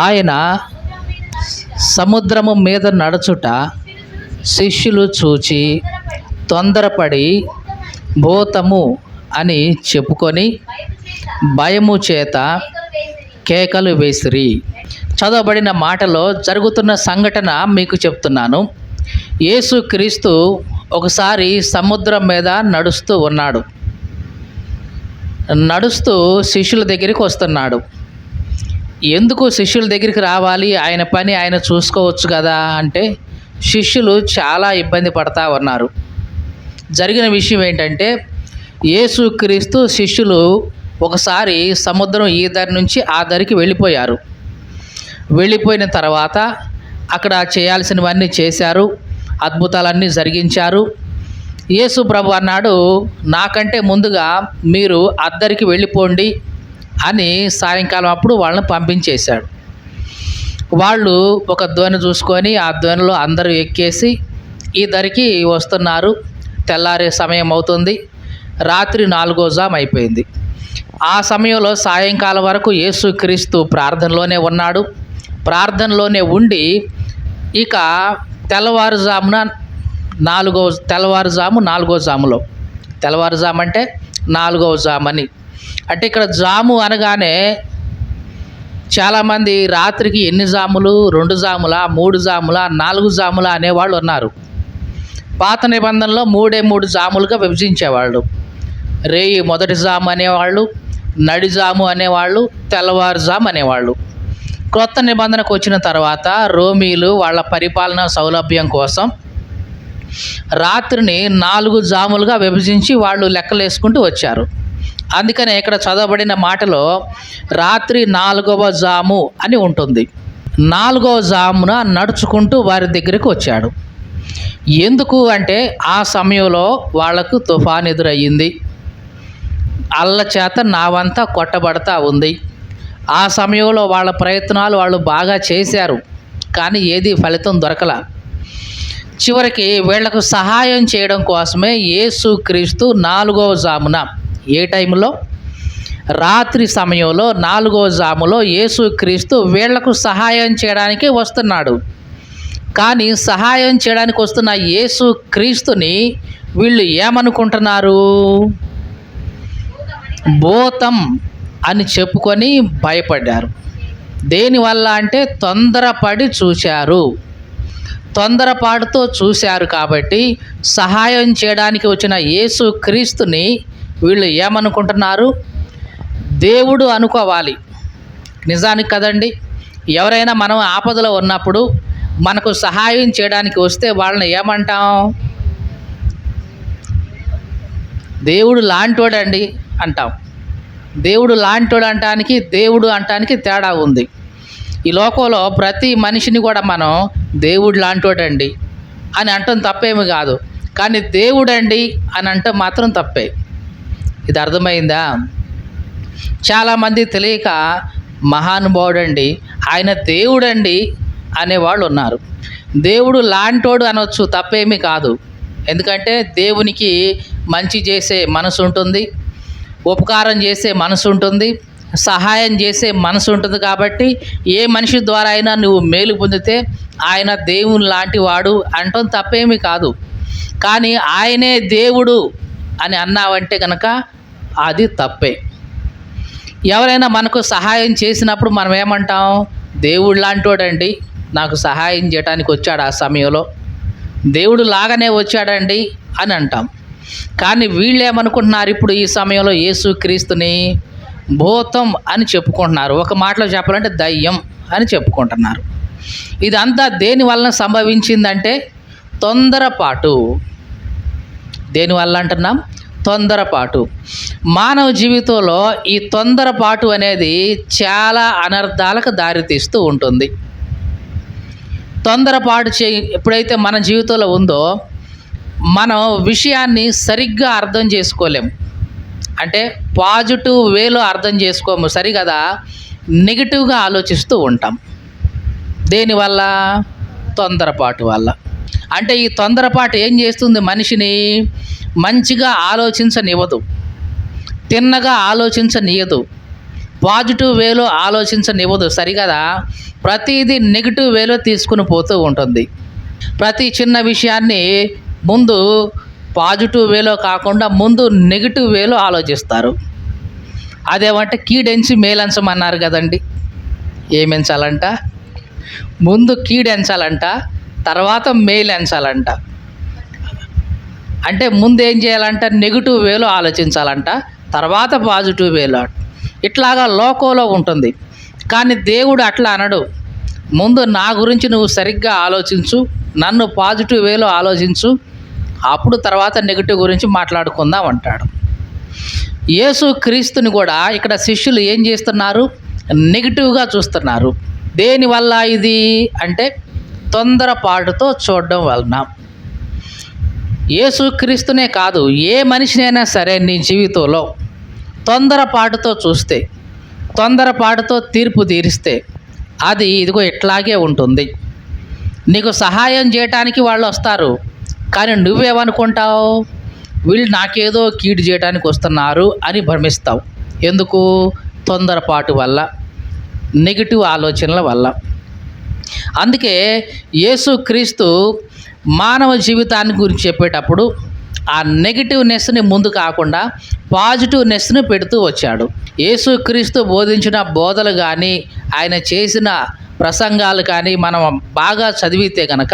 ఆయన సముద్రము మీద నడుచుట శిష్యులు చూచి తొందరపడి భూతము అని చెప్పుకొని భయము చేత కేకలు వేసిరి. చదవబడిన మాటలో జరుగుతున్న సంఘటన మీకు చెప్తున్నాను. యేసుక్రీస్తు ఒకసారి సముద్రం మీద నడుస్తూ ఉన్నాడు. నడుస్తూ శిష్యుల దగ్గరికి వస్తున్నాడు. ఎందుకు శిష్యుల దగ్గరికి రావాలి? ఆయన పని ఆయన చూసుకోవచ్చు కదా అంటే శిష్యులు చాలా ఇబ్బంది పడతా ఉన్నారు. జరిగిన విషయం ఏంటంటే యేసుక్రీస్తు శిష్యులు ఒకసారి సముద్రం ఈ దారి నుంచి ఆ దారికి వెళ్ళిపోయారు. వెళ్ళిపోయిన తర్వాత అక్కడ చేయాల్సినవన్నీ చేశారు, అద్భుతాలన్నీ జరిగించారు. యేసు ప్రభు అన్నాడు, నాకంటే ముందుగా మీరు అద్దరికి వెళ్ళిపోండి అని సాయంకాలం అప్పుడు వాళ్ళని పంపించేశాడు. వాళ్ళు ఒక దోణి చూసుకొని ఆ దోణిలో అందరూ ఎక్కేసి ఈ దరికి వస్తున్నారు. తెల్లారే సమయం అవుతుంది. రాత్రి 4వ జాము అయిపోయింది. ఆ సమయంలో సాయంకాలం వరకు యేసుక్రీస్తు ప్రార్థనలోనే ఉన్నాడు. ప్రార్థనలోనే ఉండి ఇక తెల్లవారుజాము 4వ జాములో, తెల్లవారుజాము అంటే 4వ జామని అంటే ఇక్కడ జాము అనగానే చాలామంది రాత్రికి ఎన్ని జాములు, 2 జాములా, 3 జాములా, 4 జాములా అనేవాళ్ళు ఉన్నారు. పాత నిబంధనలో 3 జాములుగా విభజించేవాళ్ళు. రేయి మొదటి జాము అనేవాళ్ళు, నడిజాము అనేవాళ్ళు, తెల్లవారుజాము అనేవాళ్ళు. క్రొత్త నిబంధనకు వచ్చిన తర్వాత రోమీలు వాళ్ళ పరిపాలన సౌలభ్యం కోసం రాత్రిని 4 జాములుగా విభజించి వాళ్ళు లెక్కలేసుకుంటూ వచ్చారు. అందుకనే ఇక్కడ చదవబడిన మాటలో రాత్రి 4వ జాము అని ఉంటుంది. 4వ జామున నడుచుకుంటూ వారి దగ్గరికి వచ్చాడు. ఎందుకు అంటే ఆ సమయంలో వాళ్లకు తుఫాన్ ఎదురయ్యింది. అల్ల చేత నావంతా కొట్టబడతా ఉంది. ఆ సమయంలో వాళ్ళ ప్రయత్నాలు వాళ్ళు బాగా చేశారు, కానీ ఏది ఫలితం దొరకల. చివరికి వీళ్లకు సహాయం చేయడం కోసమే యేసుక్రీస్తు 4వ జామున, ఏ టైంలో? రాత్రి సమయంలో 4వ జాములో యేసుక్రీస్తు వీళ్లకు సహాయం చేయడానికి వస్తున్నాడు. కానీ సహాయం చేయడానికి వస్తున్న యేసుక్రీస్తుని వీళ్ళు ఏమనుకుంటున్నారు? భూతం అని చెప్పుకొని భయపడ్డారు. దేనివల్ల అంటే తొందరపడి చూశారు. తొందరపాటుతో చూశారు కాబట్టి సహాయం చేయడానికి వచ్చిన యేసుక్రీస్తుని వీళ్ళు ఏమనుకుంటున్నారు? దేవుడు అనుకోవాలి. నిజానికి కదండి, ఎవరైనా మనం ఆపదలో ఉన్నప్పుడు మనకు సహాయం చేయడానికి వస్తే వాళ్ళని ఏమంటాం? దేవుడు లాంటోడండి అంటాం. దేవుడు లాంటోడు అంటానికి దేవుడు అంటానికి తేడా ఉంది. ఈ లోకంలో ప్రతి మనిషిని కూడా మనం దేవుడు లాంటోడండి అని అంటాం, తప్పేమి కాదు. కానీ దేవుడండి అని అంటే మాత్రం తప్పే. ఇది అర్థమైందా? చాలామంది తెలియక మహానుభావుడండి, ఆయన దేవుడండి అనేవాళ్ళు ఉన్నారు. దేవుడు లాంటోడు అనొచ్చు, తప్పేమీ కాదు. ఎందుకంటే దేవునికి మంచి చేసే మనసు ఉంటుంది, ఉపకారం చేసే మనసు ఉంటుంది, సహాయం చేసే మనసు ఉంటుంది. కాబట్టి ఏ మనిషి ద్వారా అయినా నువ్వు మేలు పొందితే ఆయన దేవుని లాంటి వాడు అంటాం, తప్పేమీ కాదు. కానీ ఆయనే దేవుడు అని అన్నావంటే కనుక అది తప్పే. ఎవరైనా మనకు సహాయం చేసినప్పుడు మనం ఏమంటాం? దేవుడు లాంటోడండి, నాకు సహాయం చేయడానికి వచ్చాడు, ఆ సమయంలో దేవుడు లాగానే వచ్చాడండి అని అంటాం. కానీ వీళ్ళు ఏమనుకుంటున్నారు? ఇప్పుడు ఈ సమయంలో యేసుక్రీస్తుని భూతం అని చెప్పుకుంటున్నారు. ఒక మాటలో చెప్పాలంటే దయ్యం అని చెప్పుకుంటున్నారు. ఇదంతా దేని వలన సంభవించిందంటే తొందరపాటు. దేనివల్ల అంటున్నాం? తొందరపాటు. మానవ జీవితంలో ఈ తొందరపాటు అనేది చాలా అనర్థాలకు దారితీస్తూ ఉంటుంది. తొందరపాటు ఎప్పుడైతే మన జీవితంలో ఉందో మనం విషయాన్ని సరిగ్గా అర్థం చేసుకోలేము. అంటే పాజిటివ్ వేలో అర్థం చేసుకోము, సరిగదా నెగిటివ్గా ఆలోచిస్తూ ఉంటాం. దేనివల్ల? తొందరపాటు వల్ల. అంటే ఈ తొందరపాటు ఏం చేస్తుంది? మనిషిని మంచిగా ఆలోచించనివ్వదు, తిన్నగా ఆలోచించనీయదు, పాజిటివ్ వేలో ఆలోచించనివ్వదు. సరిగదా? ప్రతిదీ నెగిటివ్ వేలో తీసుకుని పోతూ ఉంటుంది. ప్రతి చిన్న విషయాన్ని ముందు పాజిటివ్ వేలో కాకుండా ముందు నెగిటివ్ వేలో ఆలోచిస్తారు. అదేమంటే కీడెంచి మేలెంచమన్నారు కదండి. ఏమెంచాలంట? ముందు కీడెంచాలంట, తర్వాత మేలెంచాలంట. అంటే ముందు ఏం చేయాలంట? నెగిటివ్ వేలో ఆలోచించాలంట, తర్వాత పాజిటివ్ వేలో. ఇట్లాగా లోకంలో ఉంటుంది. కానీ దేవుడు అట్లా అనడు. ముందు నా గురించి నువ్వు సరిగ్గా ఆలోచించు, నన్ను పాజిటివ్ వేలో ఆలోచించు, అప్పుడు తర్వాత నెగిటివ్ గురించి మాట్లాడుకుందాం అంటాడు. యేసు క్రీస్తుని కూడా ఇక్కడ శిష్యులు ఏం చేస్తున్నారు? నెగిటివ్గా చూస్తున్నారు. దేనివల్ల ఇది అంటే తొందరపాటుతో చూడడం వలన. యేసు క్రీస్తునే కాదు, ఏ మనిషినైనా సరే నీ జీవితంలో తొందరపాటుతో చూస్తే, తొందరపాటుతో తీర్పు తీరిస్తే అది ఇదిగో ఇట్లాగే ఉంటుంది. నీకు సహాయం చేయటానికి వాళ్ళు వస్తారు, కానీ నువ్వేమనుకుంటావు? వీళ్ళు నాకేదో కీడు చేయడానికి వస్తున్నారు అని భ్రమిస్తావు. ఎందుకు? తొందరపాటు వల్ల, నెగిటివ్ ఆలోచనల వల్ల. అందుకే యేసుక్రీస్తు మానవ జీవితాన్ని గురించి చెప్పేటప్పుడు ఆ నెగిటివ్నెస్ని ముందు కాకుండా పాజిటివ్నెస్ని పెడుతూ వచ్చాడు. యేసుక్రీస్తు బోధించిన బోధలు కానీ, ఆయన చేసిన ప్రసంగాలు కానీ మనం బాగా చదివితే కనుక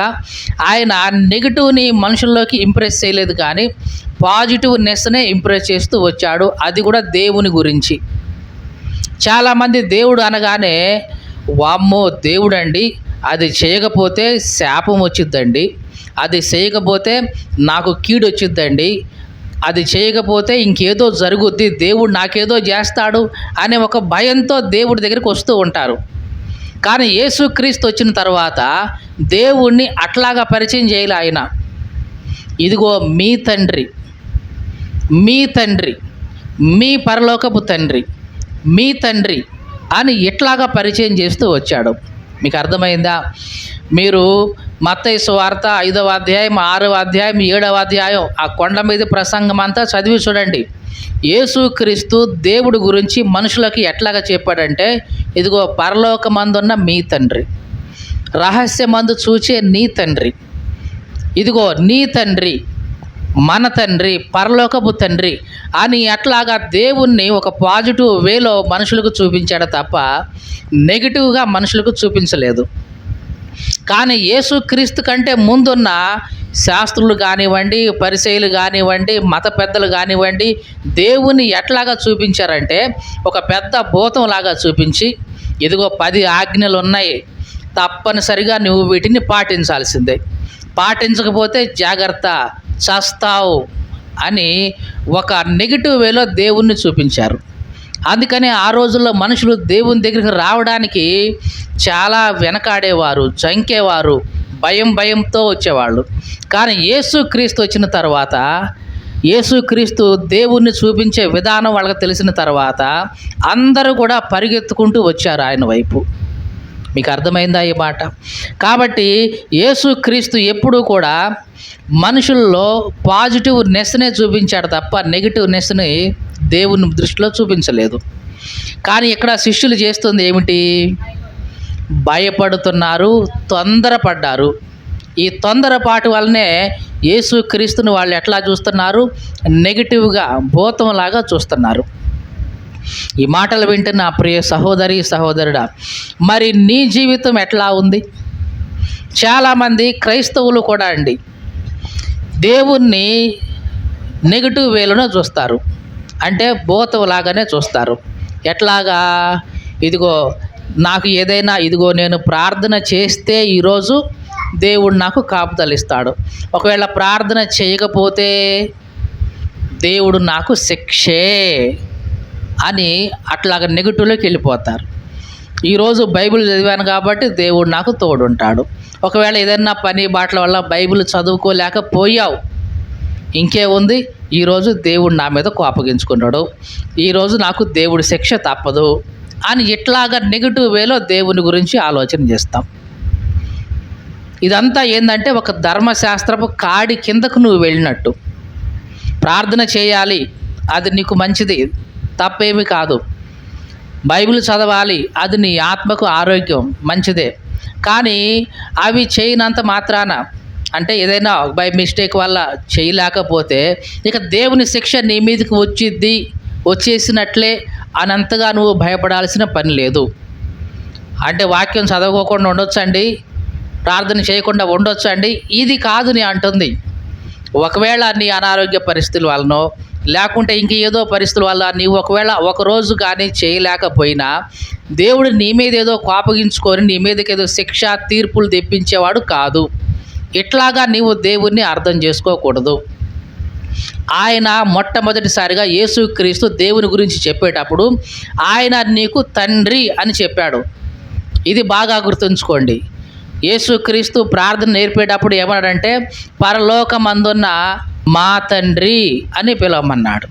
ఆయన నెగిటివ్ని మనుషుల్లోకి ఇంప్రెస్ చేయలేదు, కానీ పాజిటివ్నెస్నే ఇంప్రెస్ చేస్తూ వచ్చాడు. అది కూడా దేవుని గురించి. చాలామంది దేవుడు అనగానే వామ్మో దేవుడండి, అది చేయకపోతే శాపం వచ్చిద్దండి, అది చేయకపోతే నాకు కీడు వచ్చిద్దండి, అది చేయకపోతే ఇంకేదో జరుగుద్ది, దేవుడు నాకేదో చేస్తాడు అనే ఒక భయంతో దేవుడి దగ్గరికి వస్తూ ఉంటారు. కానీ యేసుక్రీస్తు వచ్చిన తర్వాత దేవుణ్ణి అట్లాగా పరిచయం చేయాలి ఆయన. ఇదిగో మీ తండ్రి, మీ తండ్రి, మీ పరలోకపు తండ్రి, మీ తండ్రి అని ఎట్లాగా పరిచయం చేస్తూ వచ్చాడు. మీకు అర్థమైందా? మీరు మత్తయి సువార్త 5వ అధ్యాయం, 6వ అధ్యాయం, 7వ అధ్యాయం ఆ కొండ మీద ప్రసంగం అంతా చదివి చూడండి. యేసుక్రీస్తు దేవుడి గురించి మనుషులకి ఎట్లాగా చెప్పాడంటే, ఇదిగో పరలోకమందున్న మీ తండ్రి, రహస్యమందు చూచే నీ తండ్రి, ఇదిగో నీ తండ్రి, మన తండ్రి, పరలోకపు తండ్రి అని అట్లాగా దేవుణ్ణి ఒక పాజిటివ్ వేలో మనుషులకు చూపించాడు తప్ప నెగిటివ్గా మనుషులకు చూపించలేదు. కానీ యేసుక్రీస్తు కంటే ముందున్న శాస్త్రులు కానివ్వండి, పరిసయ్యులు కానివ్వండి, మత పెద్దలు కానివ్వండి, దేవుని ఎట్లాగా చూపించారంటే ఒక పెద్ద భూతంలాగా చూపించి, ఇదిగో 10 ఆజ్ఞలు ఉన్నాయి, తప్పనిసరిగా నువ్వు వీటిని పాటించాల్సిందే, పాటించకపోతే జాగ్రత్త, చస్తావు అని ఒక నెగిటివ్ వేలో దేవుణ్ణి చూపించారు. అందుకని ఆ రోజుల్లో మనుషులు దేవుని దగ్గరికి రావడానికి చాలా వెనకాడేవారు, జంకేవారు, భయంతో వచ్చేవాళ్ళు. కానీ యేసుక్రీస్తు వచ్చిన తర్వాత, యేసుక్రీస్తు దేవుణ్ణి చూపించే విధానం వాళ్ళకి తెలిసిన తర్వాత అందరూ కూడా పరిగెత్తుకుంటూ వచ్చారు ఆయన వైపు. మీకు అర్థమైందా ఈ మాట? కాబట్టి యేసుక్రీస్తు ఎప్పుడూ కూడా మనుషుల్లో పాజిటివ్నెస్నే చూపించాడు తప్ప నెగిటివ్నెస్ని దేవుని దృష్టిలో చూపించలేదు. కానీ ఇక్కడ శిష్యులు చేస్తుంది ఏమిటి? భయపడుతున్నారు, తొందరపడ్డారు. ఈ తొందరపాటు వల్లనే యేసుక్రీస్తుని వాళ్ళు ఎట్లా చూస్తున్నారు? నెగిటివ్గా, భూతంలాగా చూస్తున్నారు. ఈ మాటలు వింటున్న ప్రియ సహోదరి, సహోదరుడా, మరి నీ జీవితం ఎట్లా ఉంది? చాలామంది క్రైస్తవులు కూడా అండి దేవుణ్ణి నెగిటివ్ వేలోనే చూస్తారు, అంటే భూతంలాగానే చూస్తారు. ఎట్లాగా? ఇదిగో నాకు ఏదైనా, ఇదిగో నేను ప్రార్థన చేస్తే ఈరోజు దేవుడు నాకు కాపుదలు ఇస్తాడు, ఒకవేళ ప్రార్థన చేయకపోతే దేవుడు నాకు శిక్షే అని అట్లాగా నెగిటివ్లోకి వెళ్ళిపోతారు. ఈరోజు బైబిల్ చదివాను కాబట్టి దేవుడు నాకు తోడుంటాడు, ఒకవేళ ఏదైనా పని బాటల వల్ల బైబిల్ చదువుకోలేకపోయావు, ఇంకేముంది, ఈరోజు దేవుడు నా మీద కోపగించుకున్నాడు, ఈరోజు నాకు దేవుడి శిక్ష తప్పదు అని ఇట్లాగా నెగిటివ్ వేలో దేవుని గురించి ఆలోచన చేస్తాం. ఇదంతా ఏంటంటే ఒక ధర్మశాస్త్రపు కాడి కిందకు నువ్వు వెళ్ళినట్టు. ప్రార్థన చేయాలి, అది నీకు మంచిది, తప్పేమీ కాదు. బైబిల్ చదవాలి, అది నీ ఆత్మకు ఆరోగ్యం, మంచిదే. కానీ అవి చేయనంత మాత్రాన, అంటే ఏదైనా బై మిస్టేక్ వల్ల చేయలేకపోతే ఇక దేవుని శిక్ష నీ మీదకి వచ్చేసినట్లే అనంతగా నువ్వు భయపడాల్సిన పని లేదు. అంటే వాక్యం చదవకోకుండా ఉండొచ్చండి, ప్రార్థన చేయకుండా ఉండొచ్చండి, ఇది కాదు నీ అంటుంది. ఒకవేళ నీ అనారోగ్య పరిస్థితుల వలనో లేకుంటే ఇంక ఏదో పరిస్థితుల వల్ల నీవు ఒకవేళ ఒకరోజు కానీ చేయలేకపోయినా దేవుడు నీ మీద ఏదో కోపగించుకొని నీ మీదకి ఏదో శిక్ష తీర్పులు తెప్పించేవాడు కాదు. ఇట్లాగా నీవు దేవుణ్ణి అర్థం చేసుకోకూడదు. ఆయన మొట్టమొదటిసారిగా యేసుక్రీస్తు దేవుని గురించి చెప్పేటప్పుడు ఆయన నీకు తండ్రి అని చెప్పాడు. ఇది బాగా గుర్తుంచుకోండి. యేసుక్రీస్తు ప్రార్థన నేర్పేటప్పుడు ఏమన్నాడంటే పరలోకమందున్న మా తండ్రి అని పిలవమన్నాడు.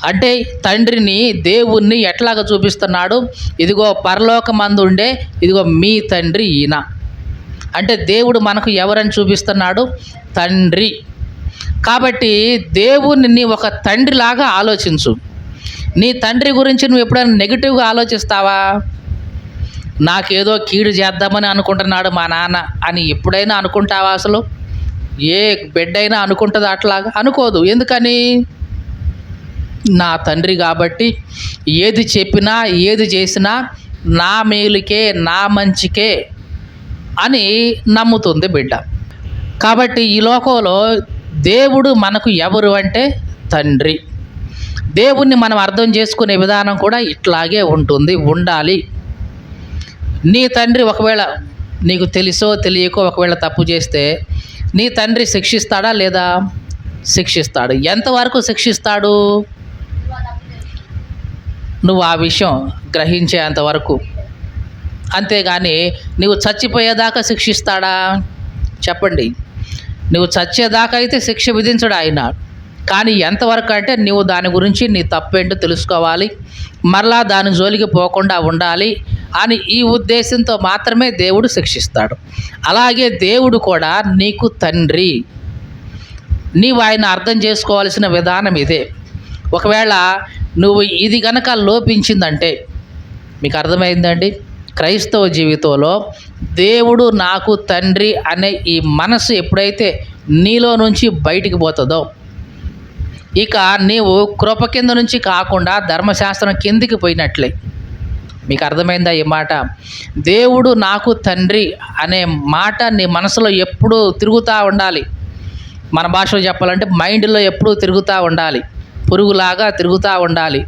అంటే తండ్రిని, దేవుణ్ణి ఎట్లాగ చూపిస్తున్నాడు? ఇదిగో పరలోకమందుండే ఇదిగో మీ తండ్రి ఈయన. అంటే దేవుడు మనకు ఎవరని చూపిస్తున్నాడు? తండ్రి. కాబట్టి దేవుణ్ణి ఒక తండ్రిలాగా ఆలోచించు. నీ తండ్రి గురించి నువ్వు ఎప్పుడైనా నెగిటివ్గా ఆలోచిస్తావా? నాకేదో కీడు చేద్దామని అనుకుంటున్నాడు మా నాన్న అని ఎప్పుడైనా అనుకుంటావా? అసలు ఏ బిడ్డైనా అనుకుంటుందా? అట్లాగా అనుకోదు. ఎందుకని? నా తండ్రి కాబట్టి ఏది చెప్పినా ఏది చేసినా నా మేలుకే, నా మంచికే అని నమ్ముతుంది బిడ్డ. కాబట్టి ఈ లోకంలో దేవుడు మనకు ఎవరు అంటే తండ్రి. దేవుణ్ణి మనం అర్థం చేసుకునే విధానం కూడా ఇట్లాగే ఉంటుంది, ఉండాలి. నీ తండ్రి ఒకవేళ నీకు తెలుసో తెలియకో ఒకవేళ తప్పు చేస్తే నీ తండ్రి శిక్షిస్తాడా లేదా? శిక్షిస్తాడు. ఎంతవరకు శిక్షిస్తాడు? నువ్వు ఆ విషయం గ్రహించేంతవరకు. అంతేగాని నువ్వు చచ్చిపోయేదాకా శిక్షిస్తాడా? చెప్పండి. నువ్వు చచ్చేదాకా అయితే శిక్ష విధించడు ఆయన. కానీ ఎంతవరకు అంటే నువ్వు దాని గురించి నీ తప్పేంటో తెలుసుకోవాలి, మరలా దాని జోలికి పోకుండా ఉండాలి అని ఈ ఉద్దేశంతో మాత్రమే దేవుడు శిక్షిస్తాడు. అలాగే దేవుడు కూడా నీకు తండ్రి. నీవు ఆయన అర్థం చేసుకోవాల్సిన విధానం ఇదే. ఒకవేళ నువ్వు ఇది గనక లోపించిందంటే, మీకు అర్థమైందండి, క్రైస్తవ జీవితంలో దేవుడు నాకు తండ్రి అనే ఈ మనసు ఎప్పుడైతే నీలో నుంచి బయటికి పోతుందో, ఇక నీవు కృప కింద నుంచి కాకుండా ధర్మశాస్త్రం కిందికి పోయినట్లే. మీకు అర్థమైందా ఈ మాట? దేవుడు నాకు తండ్రి అనే మాట నీ మనసులో ఎప్పుడూ తిరుగుతూ ఉండాలి. మన భాషలో చెప్పాలంటే మైండ్లో ఎప్పుడూ తిరుగుతూ ఉండాలి, పురుగులాగా తిరుగుతూ ఉండాలి.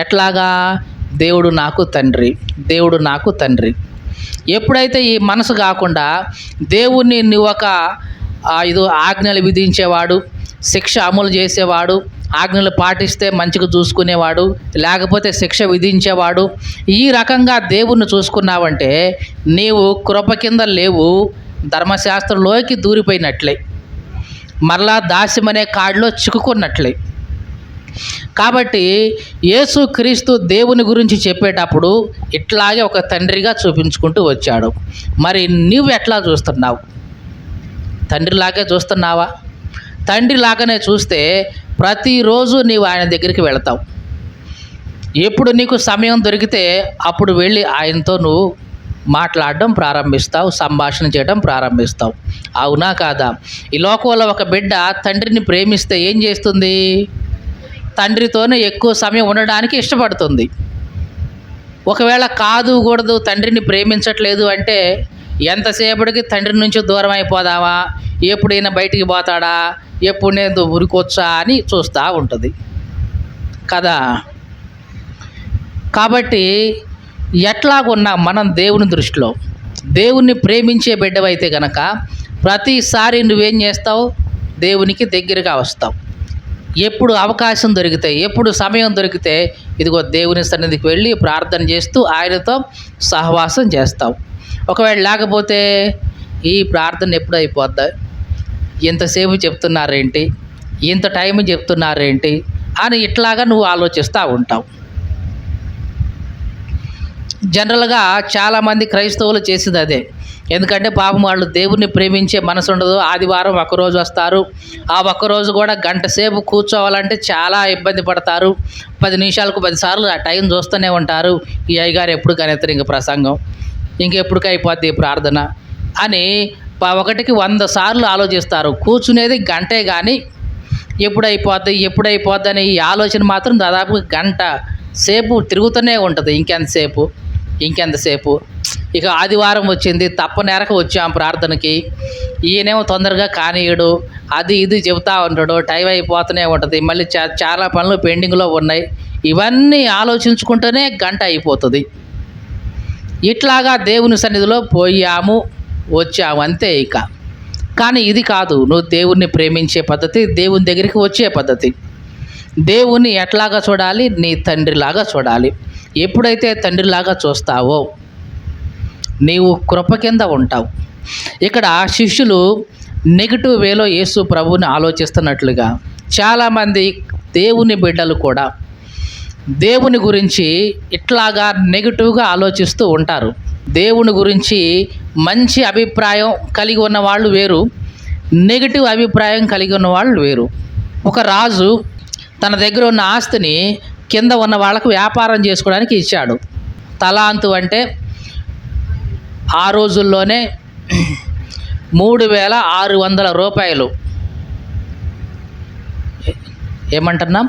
ఎట్లాగా? దేవుడు నాకు తండ్రి, దేవుడు నాకు తండ్రి. ఎప్పుడైతే ఈ మనసు కాకుండా దేవుణ్ణి నువ్వు ఒక ఇది ఆజ్ఞలు విధించేవాడు, శిక్ష అమలు చేసేవాడు, ఆజ్ఞలు పాటిస్తే మంచిగా చూసుకునేవాడు, లేకపోతే శిక్ష విధించేవాడు, ఈ రకంగా దేవుణ్ణి చూసుకున్నావంటే నీవు కృప కింద లేవు, ధర్మశాస్త్రంలోకి దూరిపోయినట్లే, మరలా దాస్యమనే కాడిలో చిక్కుకున్నట్లే. కాబట్టి యేసుక్రీస్తు దేవుని గురించి చెప్పేటప్పుడు ఇట్లాగే ఒక తండ్రిగా చూపించుకుంటూ వచ్చాడు. మరి నువ్వు ఎట్లా చూస్తున్నావు? తండ్రిలాగే చూస్తున్నావా? తండ్రిలాగానే చూస్తే ప్రతిరోజు నీవు ఆయన దగ్గరికి వెళతావు. ఎప్పుడు నీకు సమయం దొరికితే అప్పుడు వెళ్ళి ఆయనతో నువ్వు మాట్లాడడం ప్రారంభిస్తావు, సంభాషణ చేయడం ప్రారంభిస్తావు. అవునా కాదా? ఈ లోకంలో ఒక బిడ్డ తండ్రిని ప్రేమిస్తే ఏం చేస్తుంది? తండ్రితోనే ఎక్కువ సమయం ఉండడానికి ఇష్టపడుతుంది. ఒకవేళ కాదు కూడదు, తండ్రిని ప్రేమించట్లేదు అంటే ఎంతసేపటికి తండ్రి నుంచి దూరం అయిపోదామా, ఎప్పుడైనా బయటికి పోతాడా, ఎప్పుడు నేను ఉరికొచ్చా అని చూస్తూ ఉంటుంది కదా. కాబట్టి ఎట్లాగున్నా మనం దేవుని దృష్టిలో దేవుణ్ణి ప్రేమించే బిడ్డవైతే గనక ప్రతిసారి నువ్వేం చేస్తావు? దేవునికి దగ్గరగా వస్తావు. ఎప్పుడు అవకాశం దొరికితే, ఎప్పుడు సమయం దొరికితే ఇదిగో దేవుని సన్నిధికి వెళ్ళి ప్రార్థన చేస్తూ ఆయనతో సహవాసం చేస్తావు. ఒకవేళ లేకపోతే ఈ ప్రార్థన ఎప్పుడు అయిపోద్దా, ఎంతసేపు చెప్తున్నారేంటి, ఇంత టైం చెప్తున్నారేంటి అని ఇట్లాగా నువ్వు ఆలోచిస్తూ ఉంటావు. జనరల్గా చాలామంది క్రైస్తవులు చేసేది అదే. ఎందుకంటే పాపం వాళ్ళు దేవుణ్ణి ప్రేమించే మనసు ఉండదు. ఆదివారం ఒక్కరోజు వస్తారు, ఆ ఒక్కరోజు కూడా గంట సేపు కూర్చోవాలంటే చాలా ఇబ్బంది పడతారు. 10 నిమిషాలకు 10 సార్లు ఆ టైం చూస్తూనే ఉంటారు. ఈ అయ్యగారు ఎప్పుడు కనెత్తరు ఇంక ప్రసంగం, ఇంకెప్పటికి అయిపోద్ది ప్రార్థన అని ఒకటికి 100 సార్లు ఆలోచిస్తారు. కూర్చునేది గంటే కానీ ఎప్పుడైపోద్ది అని ఈ ఆలోచన మాత్రం దాదాపు గంట సేపు తిరుగుతూనే ఉంటుంది. ఇంకెంతసేపు ఇక ఆదివారం వచ్చింది, తప్పనేరక వచ్చాం ప్రార్థనకి, ఈయనేమో తొందరగా కానీయడు, అది ఇది చెబుతూ ఉంటాడు, టైం అయిపోతూనే ఉంటుంది, మళ్ళీ చాలా పనులు పెండింగ్లో ఉన్నాయి. ఇవన్నీ ఆలోచించుకుంటూనే గంట అయిపోతుంది. ఇట్లాగా దేవుని సన్నిధిలో పోయాము వచ్చాము అంతే. ఇక కానీ ఇది కాదు నువ్వు దేవుణ్ణి ప్రేమించే పద్ధతి, దేవుని దగ్గరికి వచ్చే పద్ధతి. దేవుణ్ణి ఎట్లాగా చూడాలి? నీ తండ్రిలాగా చూడాలి. ఎప్పుడైతే తండ్రిలాగా చూస్తావో నీవు కృప కింద ఉంటావు. ఇక్కడ శిష్యులు నెగిటివ్ వేలో యేసు ప్రభువుని ఆలోచిస్తున్నట్లుగా చాలామంది దేవుని బిడ్డలు కూడా దేవుని గురించి ఇట్లాగా నెగిటివ్గా ఆలోచిస్తూ ఉంటారు. దేవుని గురించి మంచి అభిప్రాయం కలిగి ఉన్న వాళ్ళు వేరు, నెగిటివ్ అభిప్రాయం కలిగి ఉన్న వాళ్ళు వేరు. ఒక రాజు తన దగ్గర ఉన్న ఆస్తిని కింద ఉన్న వాళ్ళకు వ్యాపారం చేసుకోవడానికి ఇచ్చాడు. తలాంతు అంటే ఆ రోజుల్లోనే 3600 రూపాయలు. ఏమంటున్నాం?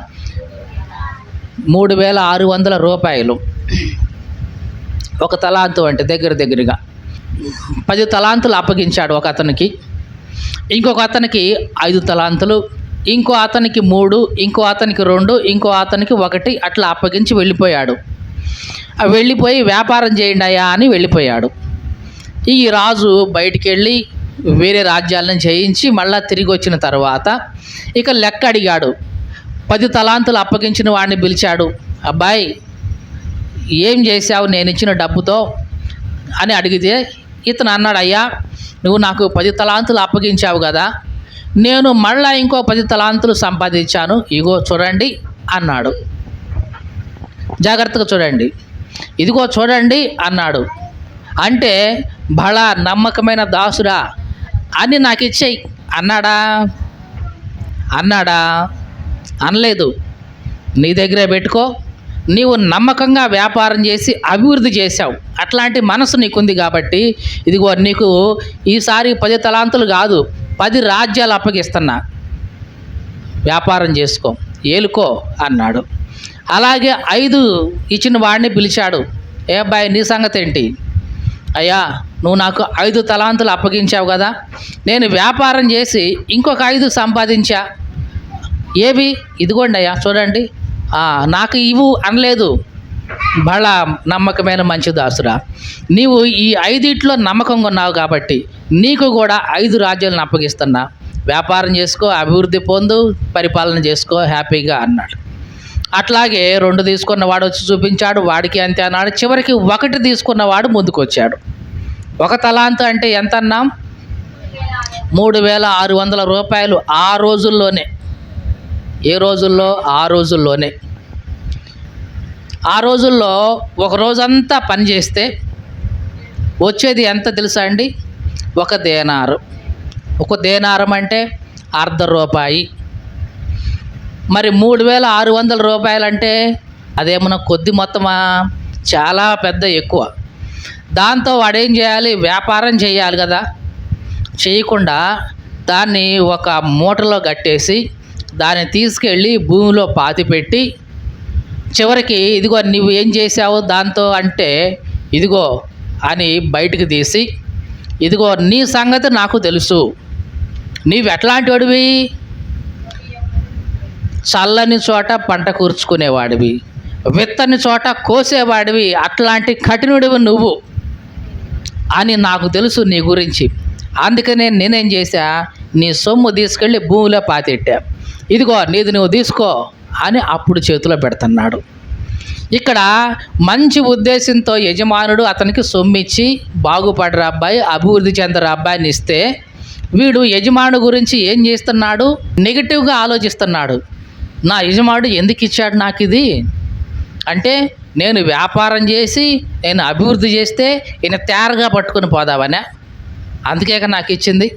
3600 రూపాయలు ఒక తలాంతు అంటే దగ్గరగా 10 తలాంతులు అప్పగించాడు ఒక అతనికి, ఇంకొక అతనికి 5 తలాంతులు, ఇంకో అతనికి 3, ఇంకో అతనికి 2, ఇంకో అతనికి 1 అట్లా అప్పగించి వెళ్ళిపోయాడు. వెళ్ళిపోయి వ్యాపారం చేయండి అయ్యా అని వెళ్ళిపోయాడు. ఈ రాజు బయటికి వెళ్ళి వేరే రాజ్యాలను చేయించి మళ్ళీ తిరిగి వచ్చిన తర్వాత ఇక లెక్క అడిగాడు. 10 తలాంతులు అప్పగించిన వాడిని పిలిచాడు. అబ్బాయి ఏం చేశావు నేను ఇచ్చిన డబ్బుతో అని అడిగితే ఇతను అన్నాడు, అయ్యా నువ్వు నాకు 10 తలాంతులు అప్పగించావు కదా, నేను మళ్ళా ఇంకో 10 తలాంతులు సంపాదించాను, ఇగో చూడండి అన్నాడు. జాగ్రత్తగా చూడండి, ఇదిగో చూడండి అన్నాడు. అంటే బలా నమ్మకమైన దాసుడా అని నాకు ఇచ్చేయి అన్నాడా? అనలేదు. నీ దగ్గరే పెట్టుకో, నీవు నమ్మకంగా వ్యాపారం చేసి అభివృద్ధి చేశావు, అట్లాంటి మనసు నీకుంది కాబట్టి ఇదిగో నీకు ఈసారి 10 తలాంతులు కాదు 10 రాజ్యాలు అప్పగిస్తున్నా, వ్యాపారం చేసుకో, ఏలుకో అన్నాడు. అలాగే 5 ఇచ్చిన వాడిని పిలిచాడు. ఏ అబ్బాయి నీ సంగతి ఏంటి? అయ్యా నువ్వు నాకు 5 తలాంతులు అప్పగించావు కదా, నేను వ్యాపారం చేసి ఇంకొక 5 సంపాదించా, ఏవి? ఇదిగోండి అయ్యా చూడండి, నాకు ఇవ్వు అనలేదు. బలా నమ్మకమైన మంచి దాసురా, నీవు ఈ 5 నమ్మకంగా ఉన్నావు కాబట్టి నీకు కూడా 5 రాజ్యాలను అప్పగిస్తున్నా, వ్యాపారం చేసుకో, అభివృద్ధి పొందు, పరిపాలన చేసుకో హ్యాపీగా అన్నాడు. అట్లాగే 2 తీసుకున్నవాడు వచ్చి చూపించాడు, వాడికి అంతే అన్నాడు. చివరికి 1 తీసుకున్నవాడు ముందుకు వచ్చాడు. 1 తలాంతు అంటే ఎంత అన్నాం? 3600 రూపాయలు ఆ రోజుల్లోనే. ఏ రోజుల్లో? ఆ రోజుల్లోనే. ఆ రోజుల్లో ఒక రోజంతా పని చేస్తే వచ్చేది ఎంత తెలుసా అండి? 1 దేనారు. 1 దేనారం అంటే ₹1/2. మరి 3600 రూపాయలు అంటే అదేమన్నా కొద్ది మొత్తమా? చాలా పెద్ద ఎక్కువ. దాంతో వాడేం చేయాలి? వ్యాపారం చేయాలి కదా. చేయకుండా దాన్ని ఒక మూటలో కట్టేసి దాన్ని తీసుకెళ్ళి భూమిలో పాతిపెట్టి చివరికి ఇదిగో నువ్వు ఏం చేసావు దాంతో అంటే ఇదిగో అని బయటికి తీసి, ఇదిగో నీ సంగతి నాకు తెలుసు, నీవు ఎట్లాంటి వాడివి? చల్లని చోట పంట కూర్చుకునేవాడివి, విత్తని చోట కోసేవాడివి, అట్లాంటి కఠినుడివి నువ్వు అని నాకు తెలుసు నీ గురించి. అందుకనే నేనేం చేశా, నీ సొమ్ము తీసుకెళ్ళి భూమిలో పాతెట్టా, ఇదిగో నీది నువ్వు తీసుకో అని అప్పుడు చేతిలో పెడుతున్నాడు. ఇక్కడ మంచి ఉద్దేశంతో యజమానుడు అతనికి సొమ్మిచ్చి బాగుపడరా అబ్బాయి, అభివృద్ధి చెందరా అబ్బాయిని ఇస్తే వీడు యజమానుడు గురించి ఏం చేస్తున్నాడు? నెగిటివ్గా ఆలోచిస్తున్నాడు. నా యజమానుడు ఎందుకు ఇచ్చాడు నాకు ఇది అంటే నేను వ్యాపారం చేసి నేను అభివృద్ధి చేస్తే ఈయన తేరగా పట్టుకొని పోదామనే, అందుకే నాకు ఇచ్చింది.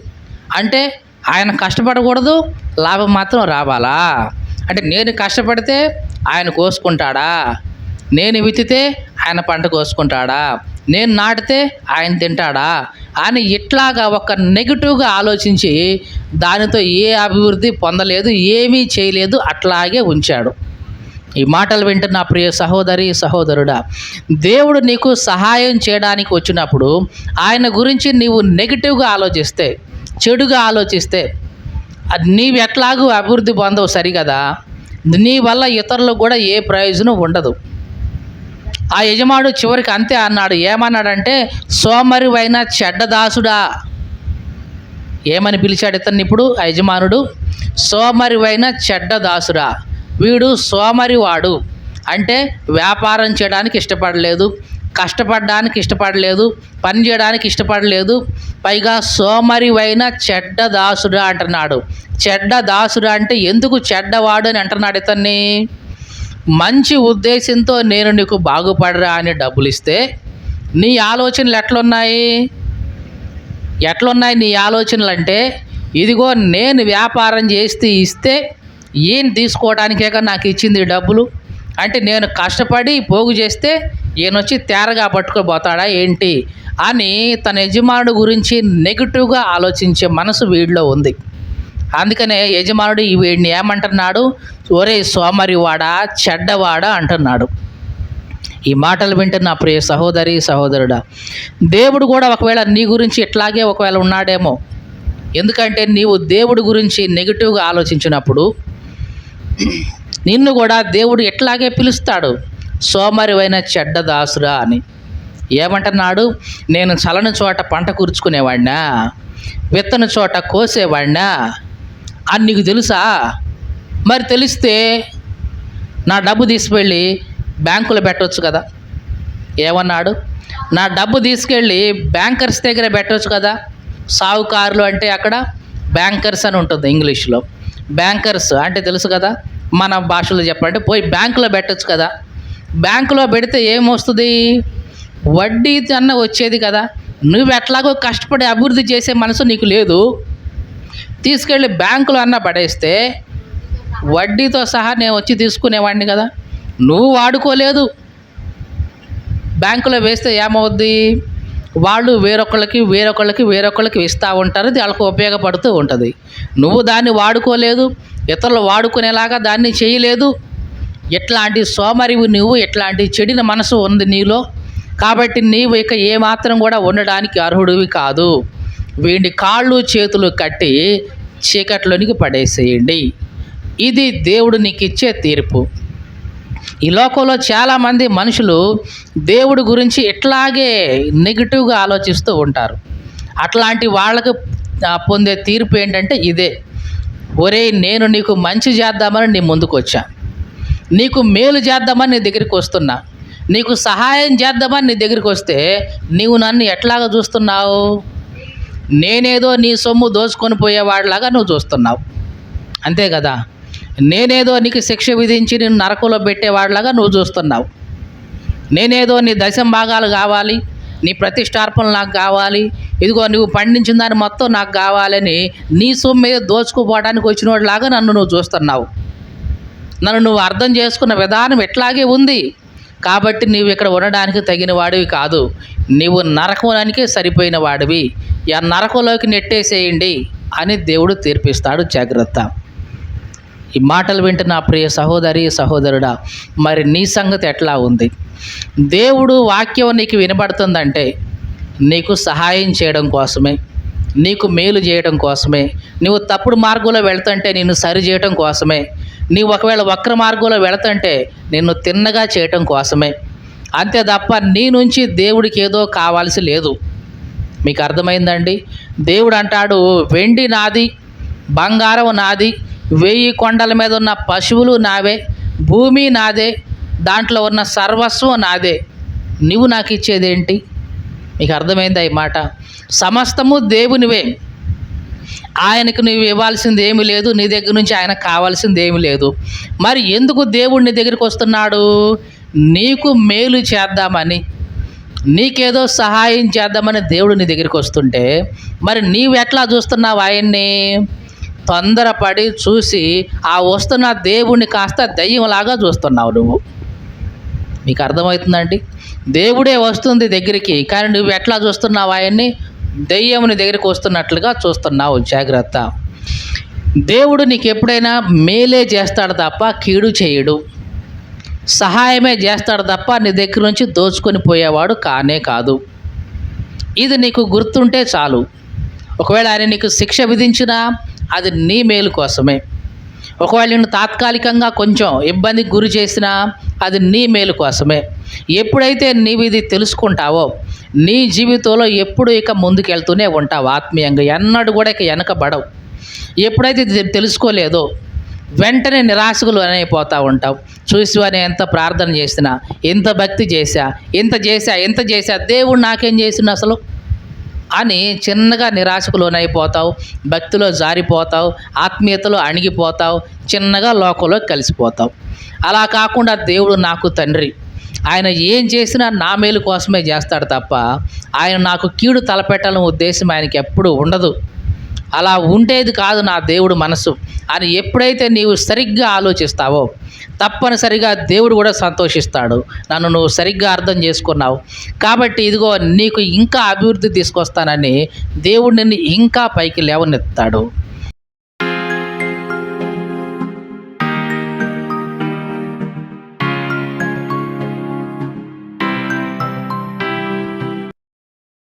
అంటే ఆయన కష్టపడకూడదు, లాభం మాత్రం రావాలా? అంటే నేను కష్టపడితే ఆయన కోసుకుంటాడా? నేను విత్తితే ఆయన పంట కోసుకుంటాడా? నేను నాటితే ఆయన తింటాడా అని ఇట్లాగా ఒక నెగిటివ్గా ఆలోచించి దానితో ఏ అభివృద్ధి పొందలేదు, ఏమీ చేయలేదు, అట్లాగే ఉంచాడు. ఈ మాటలు వింటున్న ప్రియ సహోదరి సహోదరుడా, దేవుడు నీకు సహాయం చేయడానికి వచ్చినప్పుడు ఆయన గురించి నీవు నెగిటివ్గా ఆలోచిస్తే, చెడుగా ఆలోచిస్తే అది నీవు ఎట్లాగూ అభివృద్ధి పొందవు సరిగదా. నీ వల్ల ఇతరులకు కూడా ఏ ప్రయోజనం ఉండదు. ఆ యజమానుడు చివరికి అంతే అన్నాడు. ఏమన్నాడంటే, సోమరివైన చెడ్డదాసుడా. ఏమని పిలిచాడు ఇతన్ని ఇప్పుడు ఆ యజమానుడు? సోమరివైన చెడ్డదాసుడా. వీడు సోమరివాడు, అంటే వ్యాపారం చేయడానికి ఇష్టపడలేదు, కష్టపడడానికి ఇష్టపడలేదు, పని చేయడానికి ఇష్టపడలేదు, పైగా సోమరివైన చెడ్డదాసుడా అంటున్నాడు. చెడ్డదాసుడా అంటే ఎందుకు చెడ్డవాడు అని అంటున్నాడు ఇతన్ని? మంచి ఉద్దేశంతో నేను నీకు బాగుపడరా అని డబ్బులు ఇస్తే నీ ఆలోచనలు ఎట్లున్నాయి నీ ఆలోచనలు? అంటే ఇదిగో నేను వ్యాపారం చేస్తే ఇస్తే ఈయన తీసుకోవడానికే నాకు ఇచ్చింది డబ్బులు, అంటే నేను కష్టపడి పోగు చేస్తే ఈయన వచ్చి తేరగా పట్టుకోబోతాడా ఏంటి అని తన యజమానుడు గురించి నెగిటివ్గా ఆలోచించే మనసు వీడిలో ఉంది. అందుకనే యజమానుడు వీడిని ఏమంటున్నాడు? ఒరే సోమరివాడా, చెడ్డవాడా అంటున్నాడు. ఈ మాటలు వింటున్న ప్రియ సహోదరి సహోదరుడా, దేవుడు కూడా ఒకవేళ నీ గురించి ఇట్లాగే ఒకవేళ ఉన్నాడేమో. ఎందుకంటే నీవు దేవుడి గురించి నెగిటివ్గా ఆలోచించినప్పుడు నిన్ను కూడా దేవుడు ఎట్లాగే పిలుస్తాడు, సోమరివైన చెడ్డదాసురా అని. ఏమంటున్నాడు? నేను చలని చోట పంట కూర్చుకునేవాడినా, విత్తని చోట కోసేవాడినా అని నీకు తెలుసా? మరి తెలిస్తే నా డబ్బు తీసుకెళ్ళి బ్యాంకులో పెట్టవచ్చు కదా. ఏమన్నాడు? నా డబ్బు తీసుకెళ్ళి బ్యాంకర్స్ దగ్గర పెట్టవచ్చు కదా. సావుకారులు అంటే అక్కడ బ్యాంకర్స్ అని ఉంటుంది ఇంగ్లీష్లో. బ్యాంకర్స్ అంటే తెలుసు కదా, మన భాషలో చెప్పాలంటే పోయి బ్యాంకులో పెట్టచ్చు కదా. బ్యాంకులో పెడితే ఏమొస్తుంది? వడ్డీ అన్న వచ్చేది కదా. నువ్వు ఎట్లాగో కష్టపడి అభివృద్ధి చేసే మనసు నీకు లేదు, తీసుకెళ్ళి బ్యాంకులో అన్న పడేస్తే వడ్డీతో సహా నేను వచ్చి తీసుకునేవాడిని కదా. నువ్వు వాడుకోలేదు, బ్యాంకులో వేస్తే ఏమవుద్ది? వాళ్ళు వేరొకళ్ళకి ఇస్తూ ఉంటారు, అది వాళ్ళకు ఉపయోగపడుతూ ఉంటుంది. నువ్వు దాన్ని వాడుకోలేదు, ఇతరులు వాడుకునేలాగా దాన్ని చేయలేదు. ఎట్లాంటి సోమరివి నువ్వు, ఎట్లాంటి చెడిన మనసు ఉంది నీలో. కాబట్టి నీవు ఇక ఏమాత్రం కూడా ఉండడానికి అర్హుడివి కాదు. వీడి కాళ్ళు చేతులు కట్టి చీకట్లోనికి పడేసేయండి. ఇది దేవుడు నీకు ఇచ్చే తీర్పు. ఈ లోకంలో చాలామంది మనుషులు దేవుడి గురించి ఇట్లాగే నెగిటివ్గా ఆలోచిస్తూ ఉంటారు. అట్లాంటి వాళ్ళకు పొందే తీర్పు ఏంటంటే ఇదే. ఒరేయ్, నేను నీకు మంచి చేద్దామని నీ ముందుకు వచ్చా, నీకు మేలు చేద్దామని నీ దగ్గరికి వస్తున్నా, నీకు సహాయం చేద్దామని నీ దగ్గరికి వస్తే నీవు నన్ను ఎట్లాగా చూస్తున్నావు? నేనేదో నీ సొమ్ము దోచుకొని పోయేవాడిలాగా నువ్వు చూస్తున్నావు, అంతే కదా. నేనేదో నీకు శిక్ష విధించి నేను నరకంలో పెట్టేవాడిలాగా నువ్వు చూస్తున్నావు. నేనేదో నీ దశం భాగాలు కావాలి, నీ ప్రతిష్టార్పణలు నాకు కావాలి, ఇదిగో నువ్వు పండించిన దాన్ని మొత్తం నాకు కావాలని నీ సొమ్ము మీద దోచుకుపోవడానికి వచ్చిన వాడిలాగా నన్ను నువ్వు చూస్తున్నావు. నన్ను నువ్వు అర్థం చేసుకున్న విధానం ఎట్లాగే ఉంది. కాబట్టి నీవు ఇక్కడ ఉండడానికి తగిన వాడివి కాదు, నీవు నరకానికే సరిపోయిన వాడివి. ఆ నరకంలోకి నెట్టేసేయండి అని దేవుడు తీర్పిస్తాడు. జాగ్రత్త. ఈ మాటలు వింటున్న ప్రియ సహోదరి సహోదరుడా, మరి నీ సంగతి ఎట్లా ఉంది? దేవుడు వాక్యం నీకు వినబడుతుందంటే నీకు సహాయం చేయడం కోసమే, నీకు మేలు చేయడం కోసమే. నువ్వు తప్పుడు మార్గంలో వెళ్తుంటే నిన్ను సరి చేయడం కోసమే. నీవు ఒకవేళ వక్ర మార్గంలో వెళుతుంటే నిన్ను తిన్నగా చేయటం కోసమే. అంతే తప్ప నీ నుంచి దేవుడికి ఏదో కావాల్సి లేదు. మీకు అర్థమైందండి? దేవుడు అంటాడు, వెండి నాది, బంగారం నాది, 1000 కొండల మీద ఉన్న పశువులు నావే, భూమి నాదే, దాంట్లో ఉన్న సర్వస్వం నాదే, నువ్వు నాకు ఇచ్చేదేంటి? మీకు అర్థమైందా ఈ మాట? సమస్తము దేవునివే, ఆయనకు నువ్వు ఇవ్వాల్సింది ఏమీ లేదు, నీ దగ్గర నుంచి ఆయనకు కావాల్సింది ఏమీ లేదు. మరి ఎందుకు దేవుడు నీ దగ్గరికి వస్తున్నాడు? నీకు మేలు చేద్దామని, నీకేదో సహాయం చేద్దామని దేవుడు నీ దగ్గరికి వస్తుంటే, మరి నీవు ఎట్లా చూస్తున్నావు ఆయన్ని? తొందరపడి చూసి ఆ వస్తున్న దేవుణ్ణి కాస్త దయ్యంలాగా చూస్తున్నావు నువ్వు. మీకు అర్థమవుతుందండి? దేవుడే వస్తుంది దగ్గరికి, కానీ నువ్వు ఎట్లా చూస్తున్నావు ఆయన్ని? దెయ్యముని దగ్గరికి వస్తున్నట్లుగా చూస్తున్నావు. జాగ్రత్త. దేవుడు నీకు ఎప్పుడైనా మేలే చేస్తాడు తప్ప కీడు చేయడు. సహాయమే చేస్తాడు తప్ప నీ దగ్గర నుంచి దోచుకొని పోయేవాడు కానే కాదు. ఇది నీకు గుర్తుంటే చాలు. ఒకవేళ ఆయన నీకు శిక్ష విధించినా అది నీ మేలు కోసమే. ఒకవేళ నిన్ను తాత్కాలికంగా కొంచెం ఇబ్బందికి గురి చేసినా అది నీ మేలు కోసమే. ఎప్పుడైతే నీవు ఇది తెలుసుకుంటావో నీ జీవితంలో ఎప్పుడు ఇక ముందుకెళ్తూనే ఉంటావు ఆత్మీయంగా. ఎన్నడూ కూడా ఇక వెనకబడవు. ఎప్పుడైతే ఇది తెలుసుకోలేదో వెంటనే నిరాశకులు అయిపోతూ ఉంటావు. చూసివని ఎంత ప్రార్థన చేసినా, ఎంత భక్తి చేశా, ఎంత చేశా దేవుడు నాకేం చేసిన అసలు అని చిన్నగా నిరాశకు లోనైపోతావు, భక్తిలో జారిపోతావు, ఆత్మీయతలో అణిగిపోతావు, చిన్నగా లోకంలో కలిసిపోతావు. అలా కాకుండా దేవుడు నాకు తండ్రి, ఆయన ఏం చేసినా నా మేలు కోసమే చేస్తాడు తప్ప ఆయన నాకు కీడు తలపెట్టాలని ఉద్దేశం ఆయనకి ఎప్పుడూ ఉండదు. అలా ఉండేది కాదు నా దేవుడు మనసు అని ఎప్పుడైతే నీవు సరిగ్గా ఆలోచిస్తావో తప్పనిసరిగా దేవుడు కూడా సంతోషిస్తాడు. నన్ను నువ్వు సరిగ్గా అర్థం చేసుకున్నావు కాబట్టి ఇదిగో నీకు ఇంకా అభివృద్ధి తీసుకొస్తానని దేవుడు నిన్ను ఇంకా పైకి లేవనెత్తాడు.